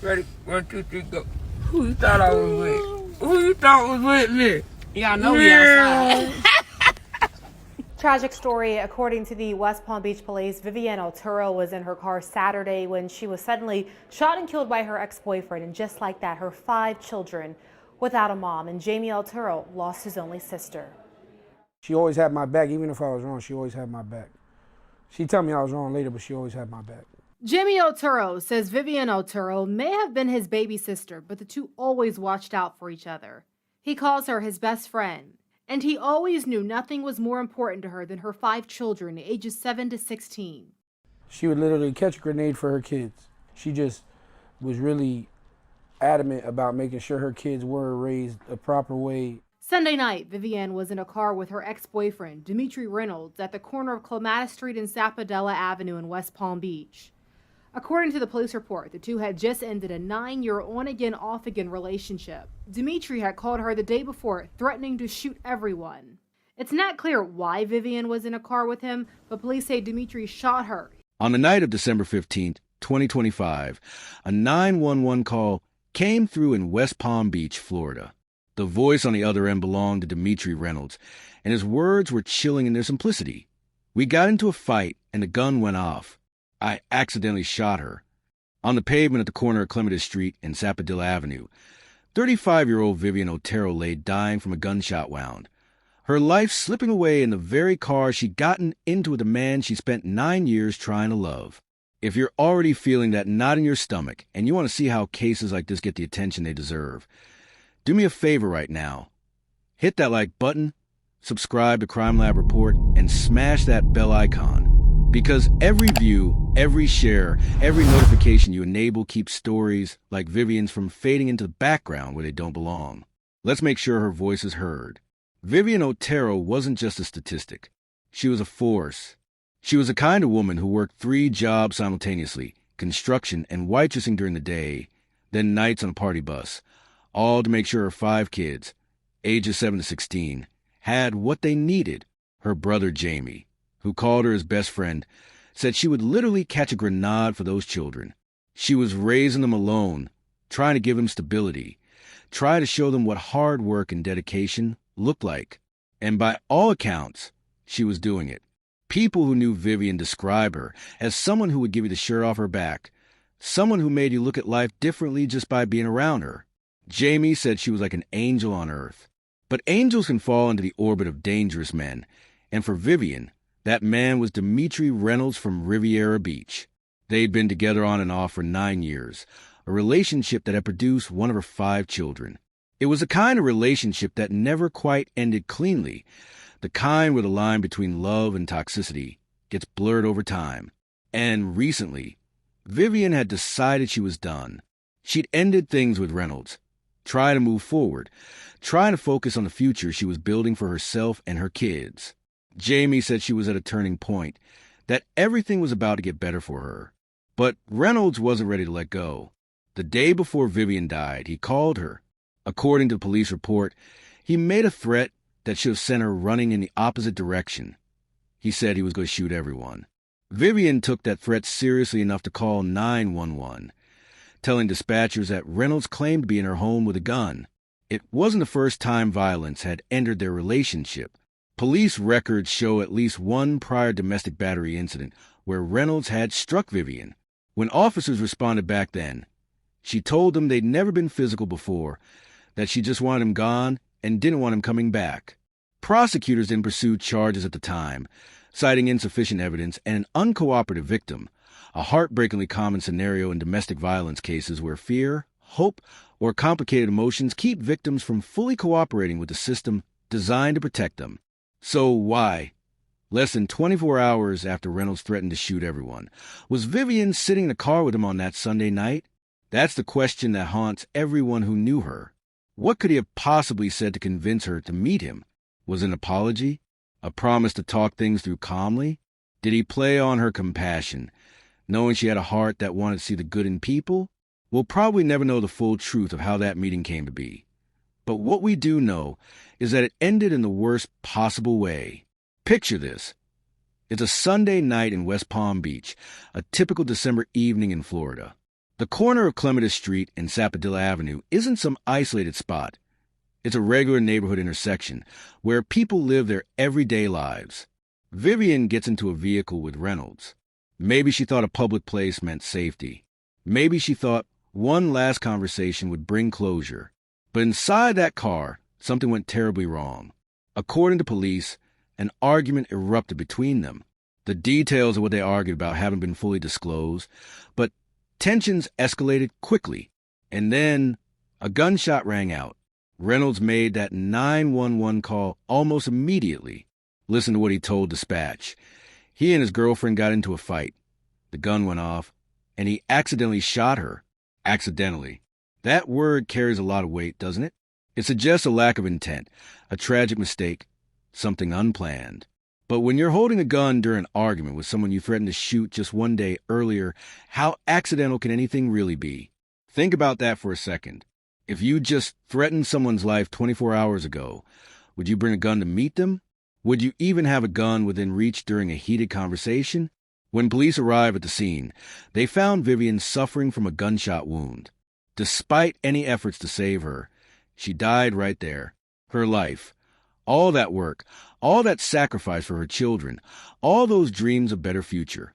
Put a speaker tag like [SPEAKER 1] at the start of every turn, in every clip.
[SPEAKER 1] Ready? 1, 2, 3, go. Who you thought I was with? Who you thought was with me?
[SPEAKER 2] Y'all know we outside.
[SPEAKER 3] Tragic story. According to the West Palm Beach police, Vivienne Otero was in her car Saturday when she was suddenly shot and killed by her ex-boyfriend. And just like that, her 5 children without a mom. And Jamie Otero lost his only sister.
[SPEAKER 4] She always had my back. Even if I was wrong, she always had my back. She'd tell me I was wrong later, but she always had my back.
[SPEAKER 3] Jamie Otero says Vivienne Otero may have been his baby sister, but the two always watched out for each other. He calls her his best friend, and he always knew nothing was more important to her than her 5 children, ages 7 to 16.
[SPEAKER 4] She would literally catch a grenade for her kids. She just was really adamant about making sure her kids were raised a proper way.
[SPEAKER 3] Sunday night, Vivienne was in a car with her ex-boyfriend, Dimitri Reynolds, at the corner of Clematis Street and Sapodilla Avenue in West Palm Beach. According to the police report, the two had just ended a 9-year on-again, off-again relationship. Dimitri had called her the day before, threatening to shoot everyone. It's not clear why Vivienne was in a car with him, but police say Dimitri shot her.
[SPEAKER 5] On the night of December 15th, 2025, a 911 call came through in West Palm Beach, Florida. The voice on the other end belonged to Dimitri Reynolds, and his words were chilling in their simplicity. "We got into a fight, and the gun went off. I accidentally shot her." On the pavement at the corner of Clematis Street and Sapodilla Avenue, 35-year-old Vivienne Otero lay dying from a gunshot wound, her life slipping away in the very car she'd gotten into with the man she spent 9 years trying to love. If you're already feeling that knot in your stomach and you want to see how cases like this get the attention they deserve, do me a favor right now. Hit that like button, subscribe to Crime Lab Report, and smash that bell icon. Because every view, every share, every notification you enable keeps stories like Vivienne's from fading into the background where they don't belong. Let's make sure her voice is heard. Vivienne Otero wasn't just a statistic. She was a force. She was the kind of woman who worked 3 jobs simultaneously, construction and waitressing during the day, then nights on a party bus, all to make sure her 5 kids, ages 7 to 16, had what they needed. Her brother Jamie, who called her his best friend, said she would literally catch a grenade for those children. She was raising them alone, trying to give them stability, trying to show them what hard work and dedication looked like. And by all accounts, she was doing it. People who knew Vivienne describe her as someone who would give you the shirt off her back, someone who made you look at life differently just by being around her. Jamie said she was like an angel on earth. But angels can fall into the orbit of dangerous men, and for Vivienne, that man was Dimitri Reynolds from Riviera Beach. They'd been together on and off for 9 years, a relationship that had produced one of her 5 children. It was a kind of relationship that never quite ended cleanly, the kind where the line between love and toxicity gets blurred over time. And recently, Vivienne had decided she was done. She'd ended things with Reynolds, trying to move forward, trying to focus on the future she was building for herself and her kids. Jamie said she was at a turning point, that everything was about to get better for her. But Reynolds wasn't ready to let go. The day before Vivienne died, he called her. According to the police report, he made a threat that should have sent her running in the opposite direction. He said he was going to shoot everyone. Vivienne took that threat seriously enough to call 911, telling dispatchers that Reynolds claimed to be in her home with a gun. It wasn't the first time violence had entered their relationship. Police records show at least one prior domestic battery incident where Reynolds had struck Vivienne. When officers responded back then, she told them they'd never been physical before, that she just wanted him gone and didn't want him coming back. Prosecutors then pursued charges at the time, citing insufficient evidence and an uncooperative victim, a heartbreakingly common scenario in domestic violence cases where fear, hope, or complicated emotions keep victims from fully cooperating with the system designed to protect them. So why, less than 24 hours after Reynolds threatened to shoot everyone, was Vivienne sitting in a car with him on that Sunday night? That's the question that haunts everyone who knew her. What could he have possibly said to convince her to meet him? Was it an apology? A promise to talk things through calmly? Did he play on her compassion, knowing she had a heart that wanted to see the good in people? We'll probably never know the full truth of how that meeting came to be. But what we do know is that it ended in the worst possible way. Picture this. It's a Sunday night in West Palm Beach, a typical December evening in Florida. The corner of Clematis Street and Sapodilla Avenue isn't some isolated spot. It's a regular neighborhood intersection where people live their everyday lives. Vivienne gets into a vehicle with Reynolds. Maybe she thought a public place meant safety. Maybe she thought one last conversation would bring closure. But inside that car, something went terribly wrong. According to police, an argument erupted between them. The details of what they argued about haven't been fully disclosed, but tensions escalated quickly. And then a gunshot rang out. Reynolds made that 911 call almost immediately. Listen to what he told dispatch. He and his girlfriend got into a fight. The gun went off, and he accidentally shot her. Accidentally. That word carries a lot of weight, doesn't it? It suggests a lack of intent, a tragic mistake, something unplanned. But when you're holding a gun during an argument with someone you threatened to shoot just one day earlier, how accidental can anything really be? Think about that for a second. If you just threatened someone's life 24 hours ago, would you bring a gun to meet them? Would you even have a gun within reach during a heated conversation? When police arrived at the scene, they found Vivienne suffering from a gunshot wound. Despite any efforts to save her, she died right there. Her life, all that work, all that sacrifice for her children, all those dreams of a better future,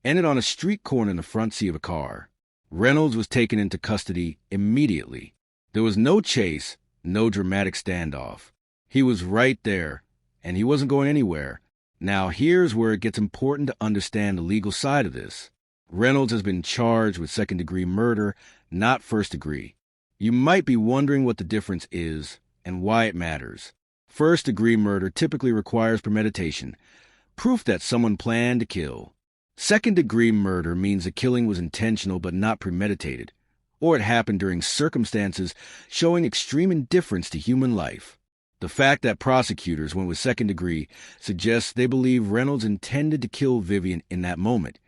[SPEAKER 5] ended on a street corner in the front seat of a car. Reynolds was taken into custody immediately. There was no chase, no dramatic standoff. He was right there, and he wasn't going anywhere. Now, here's where it gets important to understand the legal side of this. Reynolds has been charged with second-degree murder, not first-degree. You might be wondering what the difference is and why it matters. First-degree murder typically requires premeditation, proof that someone planned to kill. Second-degree murder means the killing was intentional but not premeditated, or it happened during circumstances showing extreme indifference to human life. The fact that prosecutors went with second degree suggests they believe Reynolds intended to kill Vivienne in that moment,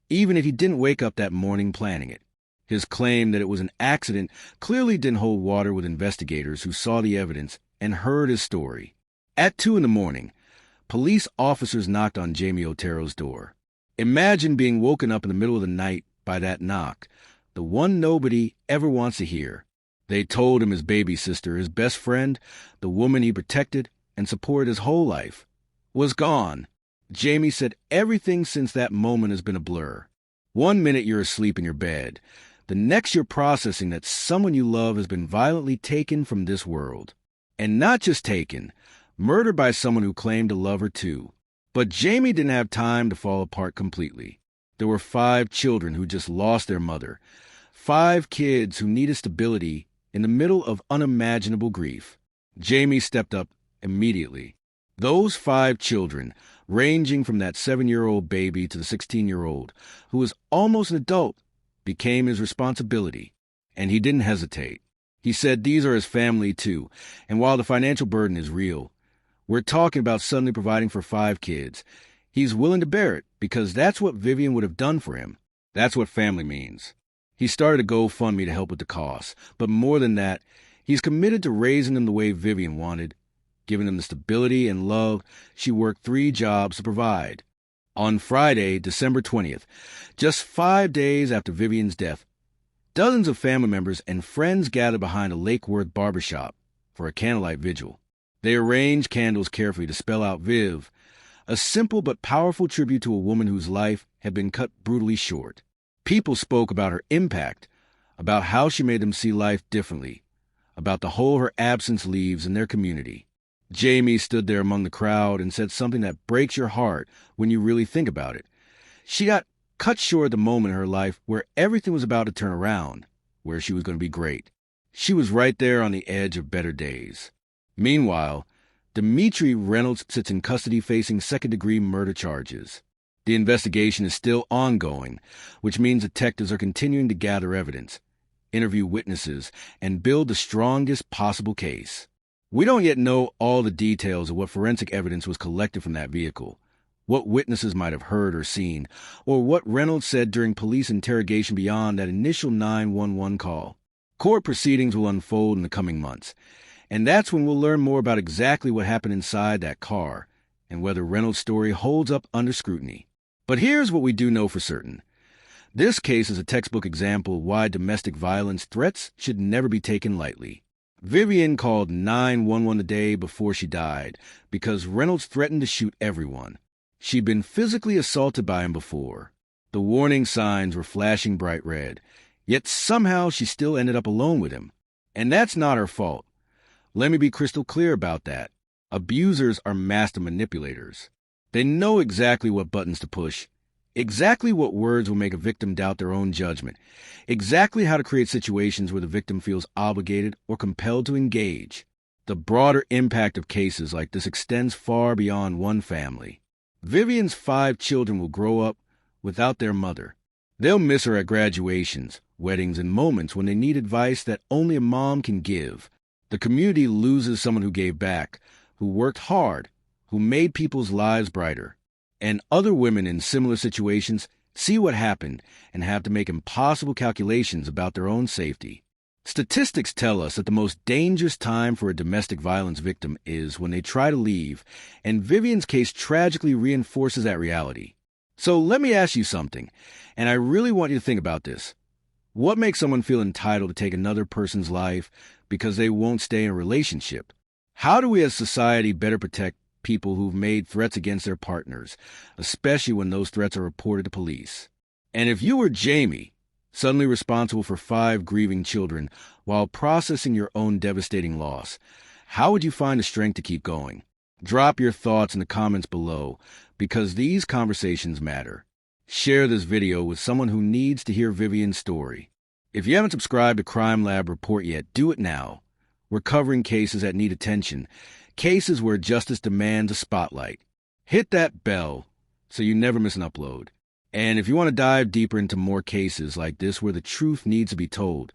[SPEAKER 5] even if he didn't wake up that morning planning it. His claim that it was an accident clearly didn't hold water with investigators who saw the evidence and heard his story. At 2 a.m, police officers knocked on Dimitri Otero's door. Imagine being woken up in the middle of the night by that knock, the one nobody ever wants to hear. They told him his baby sister, his best friend, the woman he protected and supported his whole life, was gone. Jamie said everything since that moment has been a blur. One minute you're asleep in your bed. The next you're processing that someone you love has been violently taken from this world. And not just taken, murdered by someone who claimed to love her too. But Jamie didn't have time to fall apart completely. There were 5 children who just lost their mother. 5 kids who needed stability in the middle of unimaginable grief. Jamie stepped up immediately. Those 5 children, ranging from that 7-year-old baby to the 16-year-old, who was almost an adult, became his responsibility. And he didn't hesitate. He said these are his family too, and while the financial burden is real, we're talking about suddenly providing for 5 kids. He's willing to bear it because that's what Vivienne would have done for him. That's what family means. He started a GoFundMe to help with the costs, but more than that, he's committed to raising them the way Vivienne wanted, giving them the stability and love she worked 3 jobs to provide. On Friday, December 20th, just 5 days after Vivienne's death, dozens of family members and friends gathered behind a Lake Worth barbershop for a candlelight vigil. They arranged candles carefully to spell out Viv, a simple but powerful tribute to a woman whose life had been cut brutally short. People spoke about her impact, about how she made them see life differently, about the hole her absence leaves in their community. Jamie stood there among the crowd and said something that breaks your heart when you really think about it. She got cut short at the moment in her life where everything was about to turn around, where she was going to be great. She was right there on the edge of better days. Meanwhile, Dimitri Reynolds sits in custody facing second-degree murder charges. The investigation is still ongoing, which means detectives are continuing to gather evidence, interview witnesses, and build the strongest possible case. We don't yet know all the details of what forensic evidence was collected from that vehicle, what witnesses might have heard or seen, or what Reynolds said during police interrogation beyond that initial 911 call. Court proceedings will unfold in the coming months, and that's when we'll learn more about exactly what happened inside that car and whether Reynolds' story holds up under scrutiny. But here's what we do know for certain. This case is a textbook example of why domestic violence threats should never be taken lightly. Vivienne called 911 the day before she died because Reynolds threatened to shoot everyone. She'd been physically assaulted by him before. The warning signs were flashing bright red, yet somehow she still ended up alone with him. And that's not her fault. Let me be crystal clear about that. Abusers are master manipulators. They know exactly what buttons to push, exactly what words will make a victim doubt their own judgment, exactly how to create situations where the victim feels obligated or compelled to engage. The broader impact of cases like this extends far beyond one family. Vivienne's 5 children will grow up without their mother. They'll miss her at graduations, weddings, and moments when they need advice that only a mom can give. The community loses someone who gave back, who worked hard, who made people's lives brighter. And other women in similar situations see what happened and have to make impossible calculations about their own safety. Statistics tell us that the most dangerous time for a domestic violence victim is when they try to leave, and Vivienne's case tragically reinforces that reality. So let me ask you something, and I really want you to think about this. What makes someone feel entitled to take another person's life because they won't stay in a relationship? How do we as society better protect people who've made threats against their partners, especially when those threats are reported to police? And if you were Jamie, suddenly responsible for 5 grieving children while processing your own devastating loss, how would you find the strength to keep going? Drop your thoughts in the comments below, because these conversations matter. Share this video with someone who needs to hear Vivienne's story. If you haven't subscribed to Crime Lab Report yet, do it now. We're covering cases that need attention, cases where justice demands a spotlight. Hit that bell so you never miss an upload. And if you want to dive deeper into more cases like this where the truth needs to be told,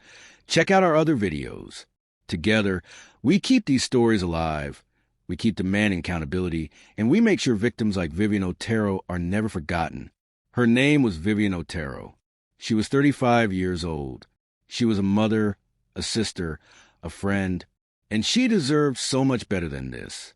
[SPEAKER 5] check out our other videos. Together, we keep these stories alive, we keep demanding accountability, and we make sure victims like Vivienne Otero are never forgotten. Her name was Vivienne Otero. She was 35 years old. She was a mother, a sister, a friend, and she deserved so much better than this.